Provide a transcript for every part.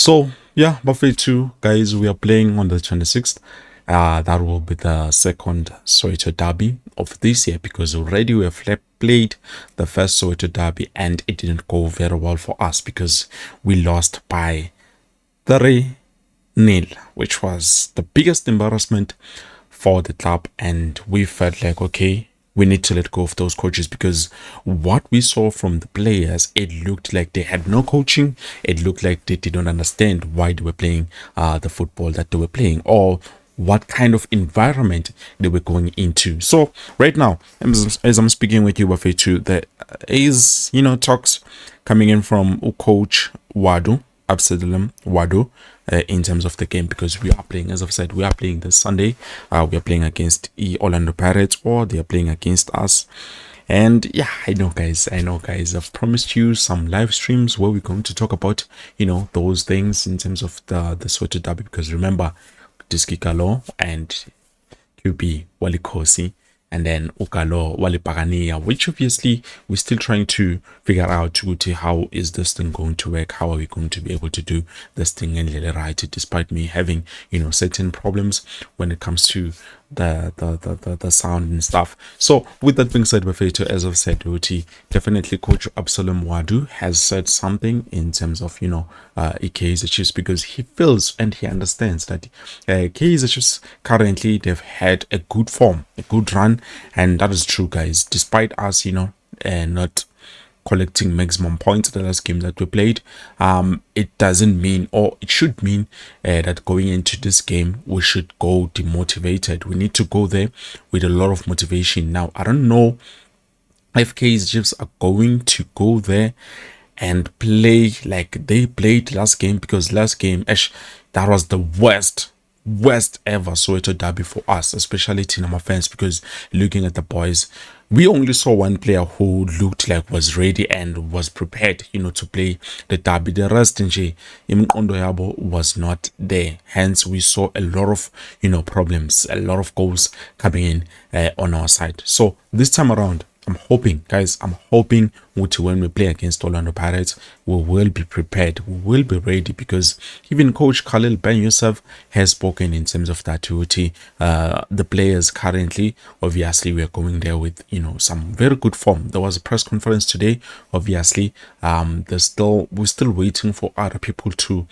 So yeah, Buffet 2 guys, we are playing on the 26th. That will be the second Soweto derby of this year, because already we have played the first Soweto derby and it didn't go very well for us because we lost by 3-0, which was the biggest embarrassment for the club. And we felt like, okay, we need to let go of those coaches, because what we saw from the players, it looked like they had no coaching. It looked like they did not understand why they were playing the football that they were playing, or what kind of environment they were going into. So right now, as I'm speaking with you, Buffet 2, there is, talks coming in from coach Wadu, Absalom Wadu, in terms of the game, because we are playing, as I've said, we are playing this Sunday. We are playing against Orlando Pirates, or they are playing against us. And yeah, I know guys, I've promised you some live streams where we're going to talk about, those things in terms of the Soweto derby, because remember, Diskikalo and QB Walikosi, and then Ukalo Walipagania, which obviously we're still trying to figure out how is this thing going to work, how are we going to be able to do this thing in the right, despite me having certain problems when it comes to the sound and stuff. So with that being said, Buffet, as I've said, definitely Coach Absalom Wadu has said something in terms of Kaizer Chiefs, because he feels and he understands that Kaizer Chiefs currently, they've had a good form, a good run, and that is true, guys, despite us not collecting maximum points the last game that we played. It doesn't mean, or it should mean, that going into this game we should go demotivated. We need to go there with a lot of motivation. Now I don't know if Kaizer Chiefs are going to go there and play like they played last game, because last game, that was the worst ever Soweto derby for us, especially Tinama fans, because looking at the boys, we only saw one player who looked like was ready and was prepared, to play the derby. The rest, Imkondo Yabo was not there. Hence, we saw a lot of, problems, a lot of goals coming in on our side. So this time around, I'm hoping, guys, when we play against Orlando Pirates, we will be prepared, we will be ready, because even Coach Khalil Ben Youssef has spoken in terms of that. The players currently, obviously, we are going there with, some very good form. There was a press conference today, obviously. We're still waiting for other people to,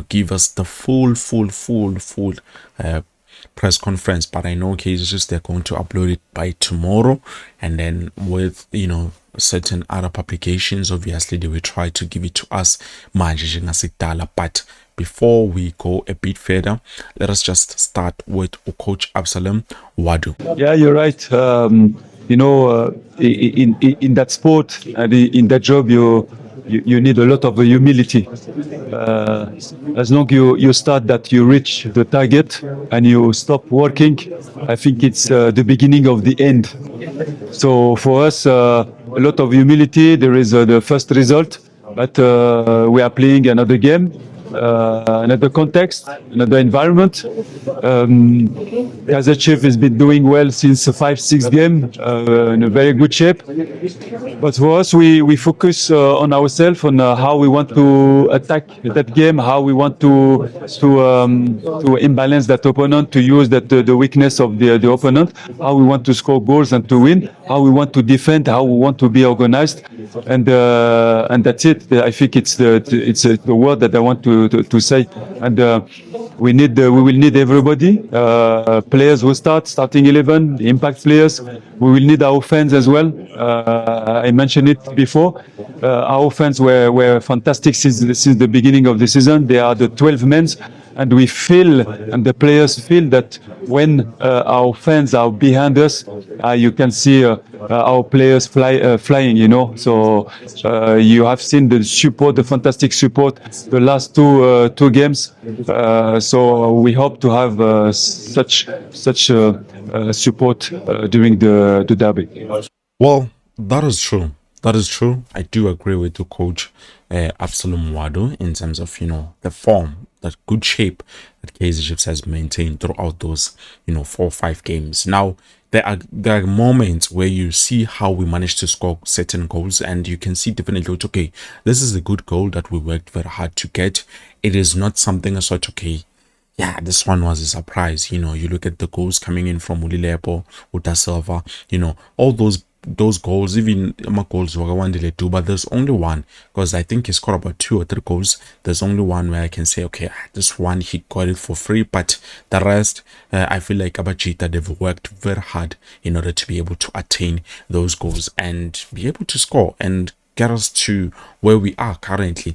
give us the full press conference, but I know cases they're going to upload it by tomorrow, and then with certain other publications, obviously they will try to give it to us manje njengasidala. But before we go a bit further, let us just start with Coach Absalom Wadu. Yeah, you're right. In that sport and in that job, you need a lot of humility. As long you start that you reach the target and you stop working, I think it's the beginning of the end. So for us, a lot of humility. There is the first result, but we are playing another game, another context, another environment. Kaizer Chiefs has been doing well since 5-6 games, in a very good shape. But for us, we focus on ourselves, on how we want to attack that game, how we want to imbalance that opponent, to use the weakness of the opponent, how we want to score goals and to win, how we want to defend, how we want to be organized, and that's it. I think it's the word that I want to say. And we will need everybody, players who starting 11, impact players. We will need our fans as well. I mentioned it before. Our fans were fantastic since the beginning of the season. They are the 12 men, and we feel, and the players feel, that when our fans are behind us, you can see our players flying. So you have seen the support, the fantastic support, the last two games. So we hope to have such support during the derby. Well, that is true. That is true. I do agree with the coach Absalom Wadu in terms of the form, that good shape that Kaizer Chiefs has maintained throughout those 4 or 5 games. Now there are moments where you see how we managed to score certain goals, and you can see definitely, okay, this is a good goal that we worked very hard to get. It is not something as such, okay, yeah, this one was a surprise. You look at the goals coming in from Ulilepo, Uta Silva, all those goals, even my goals were one two, but there's only one, because I think he scored about 2 or 3 goals. There's only one where I can say, okay, this one he got it for free, but the rest, I feel like Abajita, they've worked very hard in order to be able to attain those goals and be able to score and get us to where we are currently,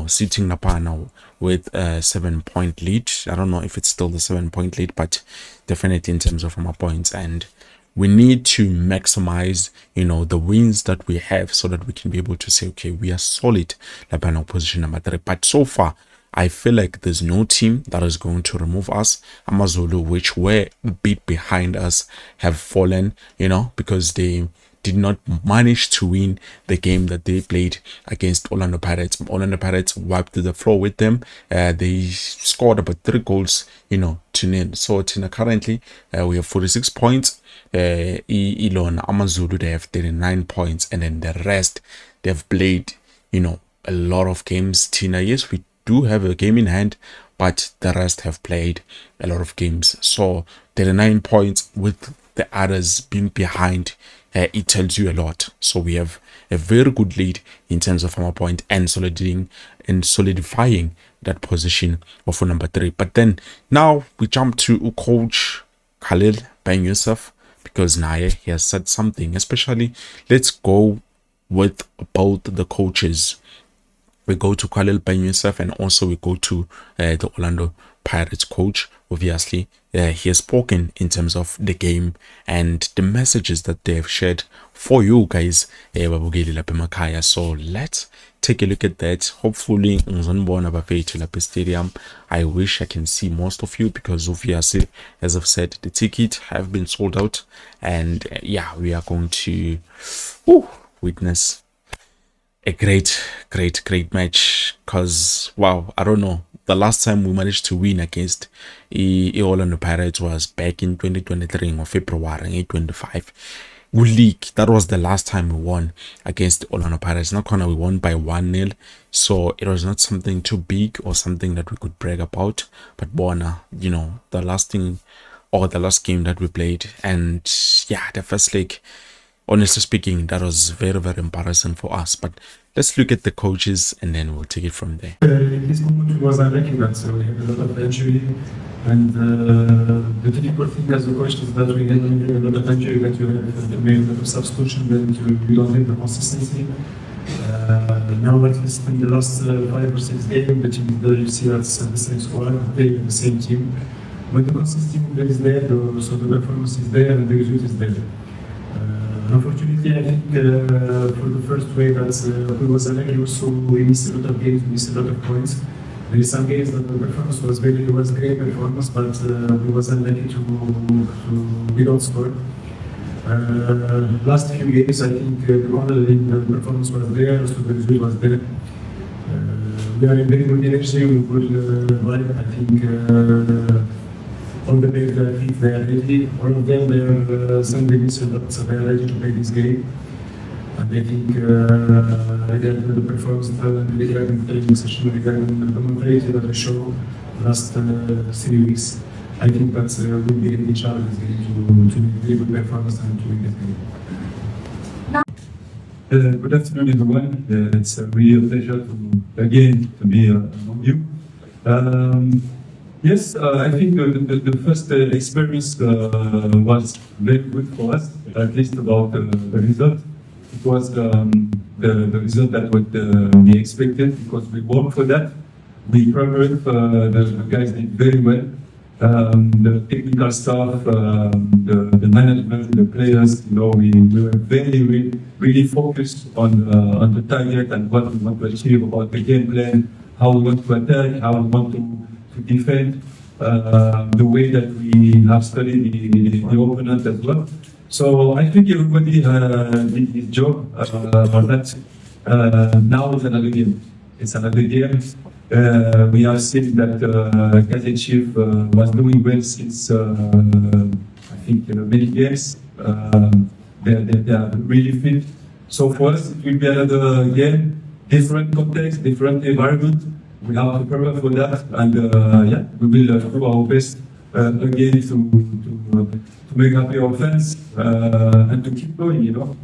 sitting Napa now with a 7 point lead. I don't know if it's still the 7 point lead, but definitely in terms of our points. And we need to maximize, the wins that we have so that we can be able to say, okay, we are solid, like position number 3. But so far, I feel like there's no team that is going to remove us. Amazulu, which were a bit behind us, have fallen, because they did not manage to win the game that they played against Orlando Pirates. Orlando Pirates wiped the floor with them. They scored about 3 goals, to nil. So currently, we have 46 points. Elon Amazulu, they have 39 points, and then the rest, they've played, a lot of games. Tina, yes, we do have a game in hand, but the rest have played a lot of games. So 39 points with the others being behind, it tells you a lot. So we have a very good lead in terms of our point and solidifying that position of number 3. But then now we jump to Coach Khalil Ben Yusuf, because Naya, he has said something, especially let's go with both the coaches. We go to Khalil Ben Yusuf, and also we go to the Orlando Pirates coach. Obviously, he has spoken in terms of the game and the messages that they have shared for you guys. So let's take a look at that. Hopefully, stadium. I wish I can see most of you, because obviously, as I've said, the ticket have been sold out, and yeah, we are going to witness a great match. Because wow, I don't know, the last time we managed to win against Orlando Pirates was back in 2023 in February 25 league. That was the last time we won against Orlando Pirates. Not we won by 1-0, so it was not something too big or something that we could brag about. But Bona, the last thing, or the last game that we played, and yeah, the first leg, honestly speaking, that was very embarrassing for us. But let's look at the coaches and then we'll take it from there. This moment was unlucky, so we had a lot of injury, and the difficult thing as a coach is that we had a lot of injury, that you have to make a lot of substitution, that you don't have the consistency. Now at least in the last 5 or 6 games, the team that you see us the same squad, playing the same team, but the consistency is there, so the performance is there and the result is there. Unfortunately, I think for the first way that we was unlucky, so we missed a lot of games, we missed a lot of points. There is some games that the performance was great performance, but we was unlucky we don't score. Last few games, I think the performance was there, so the result was there. We are in very good energy, we good vibe. I think all the players that fit, they are ready. All of them, they are Sunday so they are ready to play this game. And I think regarding the performance and regarding the training session, regarding the mentality that we show last 3 weeks, I think that will be a challenge to make very good performance and to win the game. Good afternoon, everyone. It's a real pleasure to be among you. Yes, I think the first experience was very good for us, at least about the result. It was the result that we expected, because we worked for that. We prepared, the guys did very well. The technical staff, the management, the players, we were really focused on the target and what we want to achieve, about the game plan, how we want to attack, how we want to defend, the way that we have studied the opponent as well. So I think everybody did his job, but now it's another game. It's another game. We have seen that Kaizer Chief was doing well since, I think, many games. They are really fit. So for us, it will be another game, different context, different environment. We have to prepare for that, and yeah, we will do our best again to make happy our fans and to keep going, you know.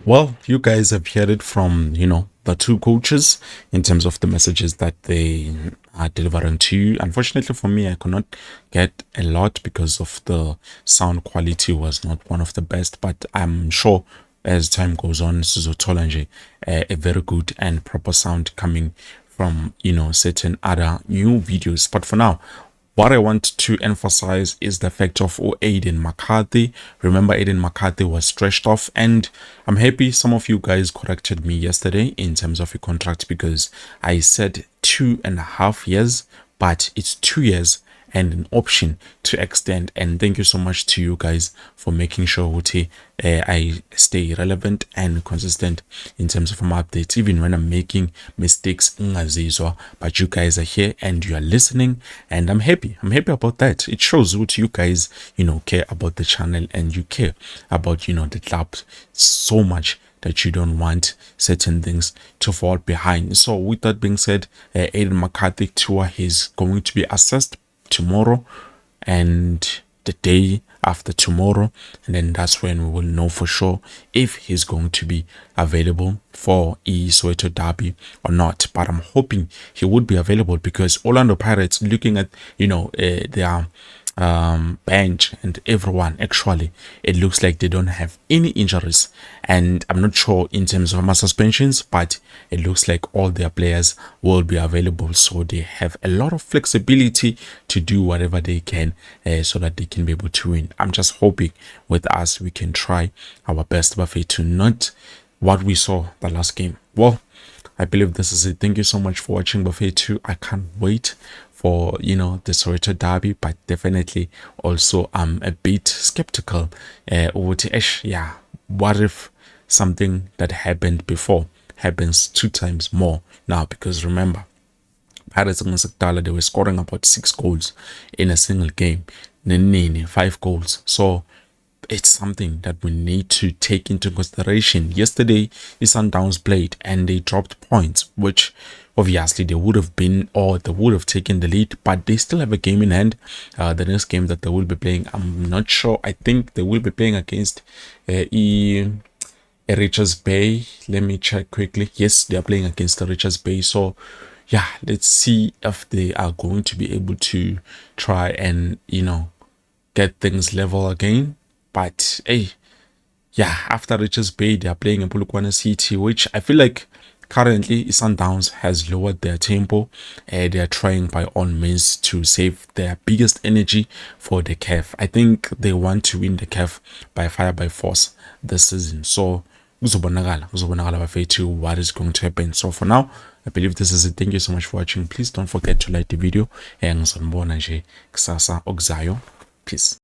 Well, you guys have heard it from, the two coaches in terms of the messages that they are delivering to you. Unfortunately for me, I could not get a lot because of the sound quality was not one of the best, but I'm sure as time goes on, Soweto a very good and proper sound coming from, certain other new videos. But for now, what I want to emphasize is the fact of Aiden McCarthy. Remember, Aiden McCarthy was stretched off, and I'm happy some of you guys corrected me yesterday in terms of your contract, because I said 2.5 years, but it's 2 years and an option to extend. And thank you so much to you guys for making sure I stay relevant and consistent in terms of my updates, even when I'm making mistakes. But you guys are here and you are listening, and I'm happy about that. It shows what you guys care about the channel, and you care about the club so much that you don't want certain things to fall behind. So with that being said, Aiden McCarthy tour is going to be assessed tomorrow and the day after tomorrow, and then that's when we will know for sure if he's going to be available for Soweto derby or not. But I'm hoping he would be available, because Orlando Pirates, looking at their bench and everyone, actually it looks like they don't have any injuries, and I'm not sure in terms of my suspensions, but it looks like all their players will be available, so they have a lot of flexibility to do whatever they can so that they can be able to win. I'm just hoping with us we can try our best, Buffet, to not what we saw the last game. Well, I believe this is it. Thank you so much for watching, Buffet 2. I can't wait for the Soweto derby, but definitely also I'm a bit skeptical. Yeah, what if something that happened before happens 2 times more now? Because remember, Pirates against they were scoring about 6 goals in a single game, 5 goals. So it's something that we need to take into consideration. Yesterday, Sundowns played and they dropped points, which obviously they would have been, or they would have taken the lead, but they still have a game in hand. The next game that they will be playing, I'm not sure. I think they will be playing against Richards Bay. Let me check quickly. Yes, they are playing against the Richards Bay. So yeah, let's see if they are going to be able to try and get things level again. But hey, yeah, after Richards Bay, they are playing in Polokwane City, which I feel like currently Sundowns has lowered their tempo. They are trying by all means to save their biggest energy for the CAF. I think they want to win the CAF by fire by force this season. So kuzobonakala bafethu what is going to happen. So for now, I believe this is it. Thank you so much for watching. Please don't forget to like the video. Ngizonibona nje kusasa okuzayo. Peace.